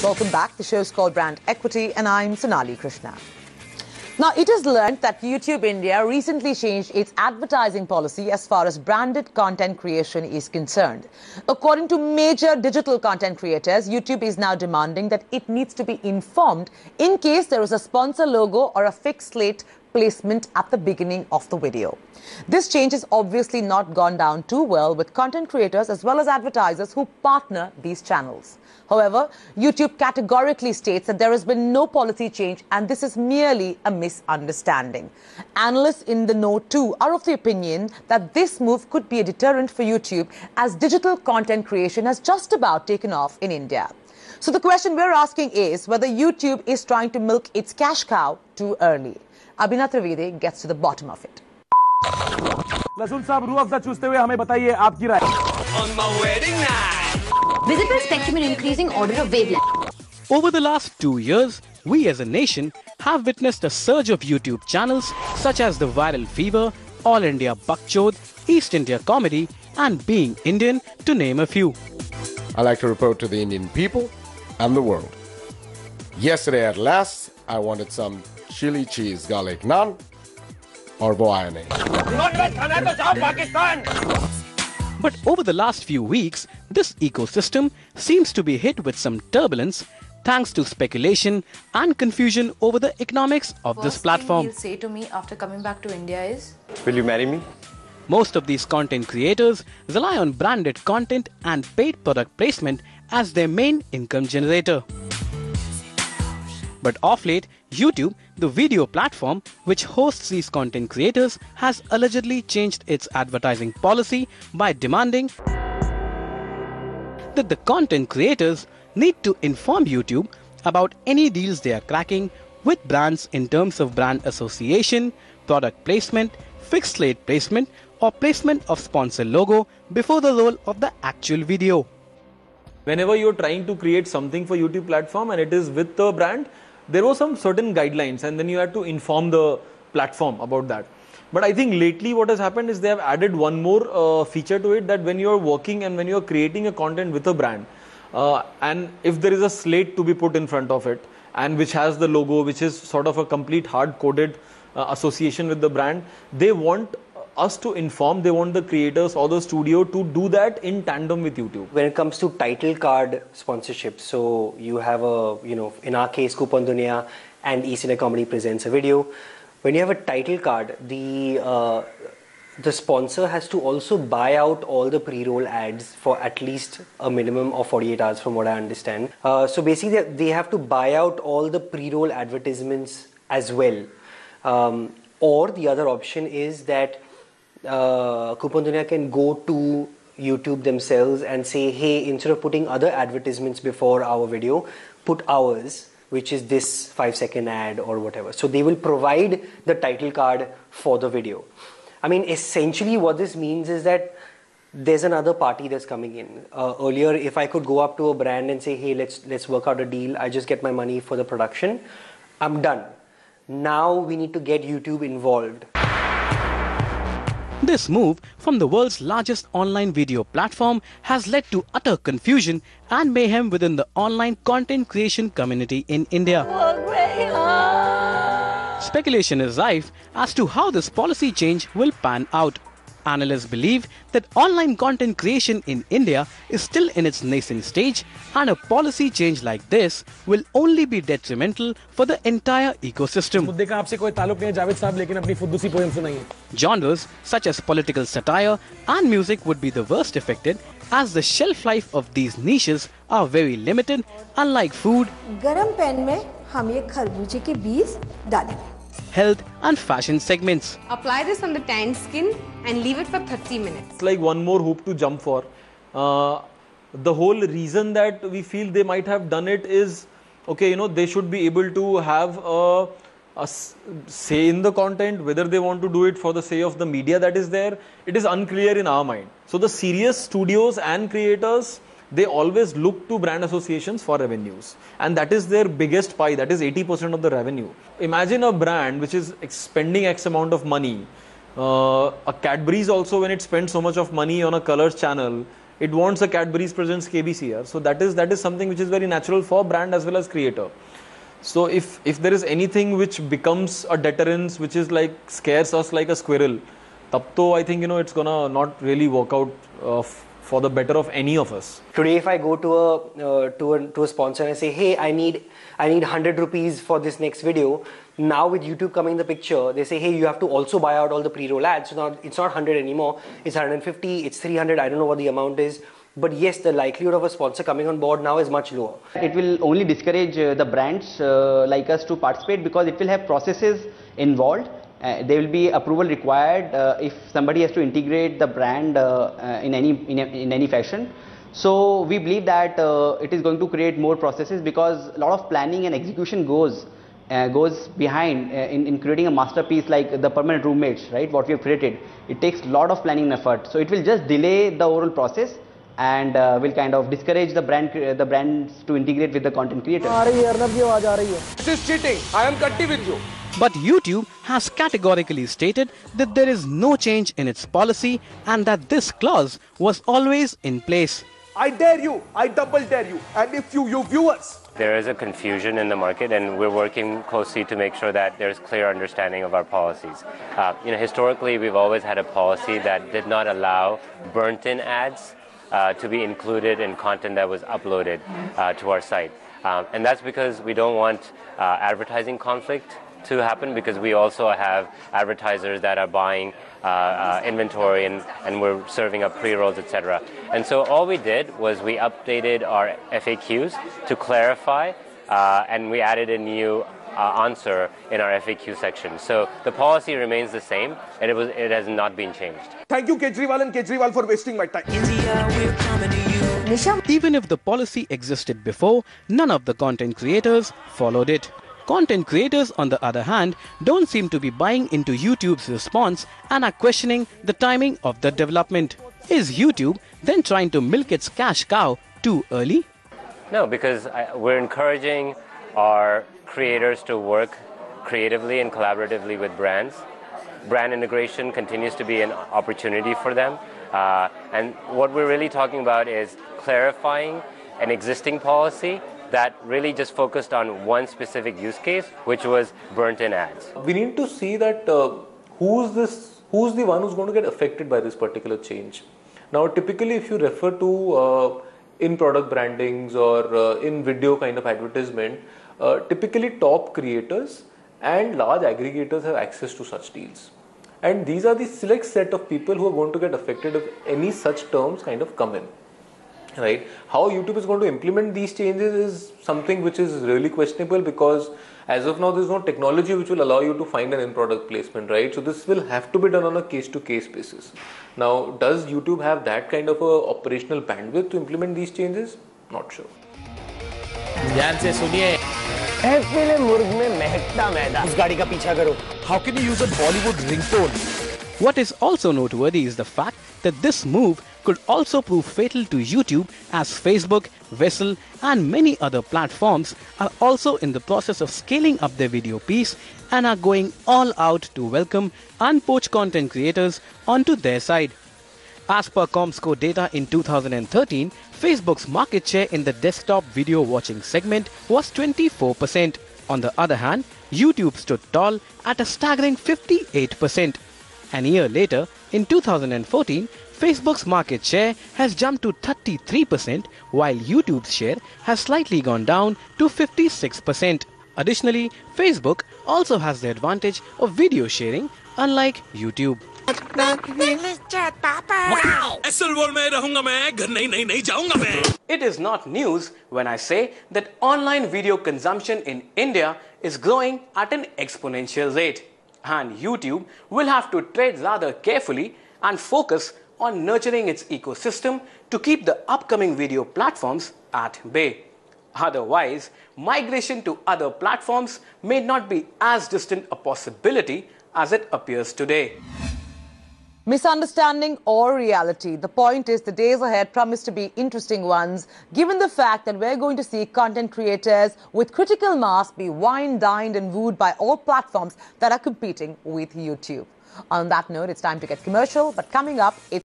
Welcome back. The show is called Brand Equity and I'm Sonali Krishna. Now, it is learned that YouTube India recently changed its advertising policy as far as branded content creation is concerned. According to major digital content creators, YouTube is now demanding that it needs to be informed in case there is a sponsor logo or a fixed slate placement at the beginning of the video. This change has obviously not gone down too well with content creators as well as advertisers who partner these channels. However, YouTube categorically states that there has been no policy change and this is merely a misunderstanding. Analysts in the know too are of the opinion that this move could be a deterrent for YouTube as digital content creation has just about taken off in India. So the question we're asking is whether YouTube is trying to milk its cash cow too early. Abhinav Trivedi gets to the bottom of it. लसून साहब रूह अफ़ज़ा चूसते हुए हमें बताइए आपकी राय. On my wedding night. Visible spectrum in increasing order of wavelength. Over the last 2 years, we as a nation have witnessed a surge of YouTube channels such as The Viral Fever, All India Bakchod, East India Comedy, and Being Indian, to name a few. I like to report to the Indian people and the world. Yesterday at last, I wanted some chili cheese garlic naan or voyane. But over the last few weeks, this ecosystem seems to be hit with some turbulence thanks to speculation and confusion over the economics of this platform. First thing he'll say to me after coming back to India is, Will you marry me? Most of these content creators rely on branded content and paid product placement as their main income generator. But of late, YouTube, the video platform which hosts these content creators, has allegedly changed its advertising policy by demanding that the content creators need to inform YouTube about any deals they are cracking with brands in terms of brand association, product placement, fixed slate placement, or placement of sponsor logo before the roll of the actual video. Whenever you're trying to create something for YouTube platform and it is with the brand, there were some certain guidelines and then you had to inform the platform about that. But I think lately what has happened is they have added one more feature to it, that when you're working and when you're creating a content with a brand and if there is a slate to be put in front of it and which has the logo, which is sort of a complete hard-coded association with the brand, they want us to inform, they want the creators or the studio to do that in tandem with YouTube. When it comes to title card sponsorship, so you have a, in our case, Coupon Dunia and East India Comedy presents a video. When you have a title card, the sponsor has to also buy out all the pre-roll ads for at least a minimum of 48 hours from what I understand. So basically they have to buy out all the pre-roll advertisements as well. Or the other option is that Coupon Dunia can go to YouTube themselves and say, hey, instead of putting other advertisements before our video, put ours, which is this 5-second ad or whatever. So they will provide the title card for the video. I mean, essentially what this means is that there's another party that's coming in. Earlier, if I could go up to a brand and say, hey, let's work out a deal, I just get my money for the production, I'm done. Now we need to get YouTube involved. This move from the world's largest online video platform has led to utter confusion and mayhem within the online content creation community in India. Speculation is rife as to how this policy change will pan out. Analysts believe that online content creation in India is still in its nascent stage and a policy change like this will only be detrimental for the entire ecosystem. Genres such as political satire and music would be the worst affected as the shelf life of these niches are very limited, unlike food, गरम pan में हम ये खरबूजे के बीज डालेंगे. health and fashion segments. apply this on the tanned skin and leave it for 30 minutes. It's like one more hoop to jump for. The whole reason that we feel they might have done it is, okay, they should be able to have a say in the content, whether they want to do it for the say of the media that is there, it is unclear in our mind. So the serious studios and creators, they always look to brand associations for revenues. And that is their biggest pie, that is 80% of the revenue. Imagine a brand which is spending X amount of money. A Cadbury's also, when it spends so much of money on a colors channel, It wants a Cadbury's presents KBC. So that is something which is very natural for brand as well as creator. So if there is anything which becomes a deterrence, which is like scares us like a squirrel, tab to I think it's gonna not really work out for the better of any of us. Today, if I go to a sponsor and I say, hey, I need 100 rupees for this next video. Now with YouTube coming in the picture, they say, hey, you have to also buy out all the pre-roll ads. So now it's not 100 anymore. It's 150. It's 300. I don't know what the amount is. But yes, the likelihood of a sponsor coming on board now is much lower. It will only discourage the brands like us to participate because it will have processes involved. There will be approval required if somebody has to integrate the brand in any fashion. So we believe that it is going to create more processes because a lot of planning and execution goes behind in creating a masterpiece like the permanent roommates, right? What we have created. It takes a lot of planning and effort. So it will just delay the overall process and will kind of discourage the brands to integrate with the content creators. This is cheating. I am cutting with you. But YouTube has categorically stated that there is no change in its policy and that this clause was always in place. I dare you. I double dare you. And if you viewers. There is a confusion in the market, and we're working closely to make sure that there's clear understanding of our policies. Historically, we've always had a policy that did not allow burnt-in ads to be included in content that was uploaded to our site. And that's because we don't want advertising conflict to happen, because we also have advertisers that are buying inventory and we're serving up pre-rolls, etc. And so all we did was we updated our FAQs to clarify and we added a new answer in our FAQ section. So the policy remains the same and it has not been changed. Thank you, Kejriwal and Kejriwal, for wasting my time. Even if the policy existed before, none of the content creators followed it. Content creators, on the other hand, don't seem to be buying into YouTube's response and are questioning the timing of the development. Is YouTube then trying to milk its cash cow too early? No, because we're encouraging our creators to work creatively and collaboratively with brands. Brand integration continues to be an opportunity for them. And what we're really talking about is clarifying an existing policy that really just focused on one specific use case, which was burnt-in ads. We need to see that who's the one who's going to get affected by this particular change. Now, typically, if you refer to in-product brandings or in video kind of advertisement, typically top creators and large aggregators have access to such deals. And these are the select set of people who are going to get affected if any such terms kind of come in. Right? How YouTube is going to implement these changes is something which is really questionable, because as of now there is no technology which will allow you to find an in-product placement, right? So this will have to be done on a case-to-case basis. Now, does YouTube have that kind of a operational bandwidth to implement these changes? Not sure. ध्यान से सुनिए. ऐसे मुर्ग में महकता मैदा. उस गाड़ी का पीछा करो. How can you use a Bollywood ringtone? What is also noteworthy is the fact that this move could also prove fatal to YouTube, as Facebook, Vessel and many other platforms are also in the process of scaling up their video piece and are going all out to welcome unpoached content creators onto their side. As per Comscore data in 2013, Facebook's market share in the desktop video watching segment was 24%. On the other hand, YouTube stood tall at a staggering 58%. An year later, in 2014, Facebook's market share has jumped to 33%, while YouTube's share has slightly gone down to 56%. Additionally, Facebook also has the advantage of video sharing, unlike YouTube. It is not news when I say that online video consumption in India is growing at an exponential rate. And YouTube will have to tread rather carefully and focus on nurturing its ecosystem to keep the upcoming video platforms at bay. Otherwise, migration to other platforms may not be as distant a possibility as it appears today. Misunderstanding or reality, the point is the days ahead promise to be interesting ones, given the fact that we're going to see content creators with critical mass be wined, dined and wooed by all platforms that are competing with YouTube. On that note, it's time to get commercial, but coming up, it's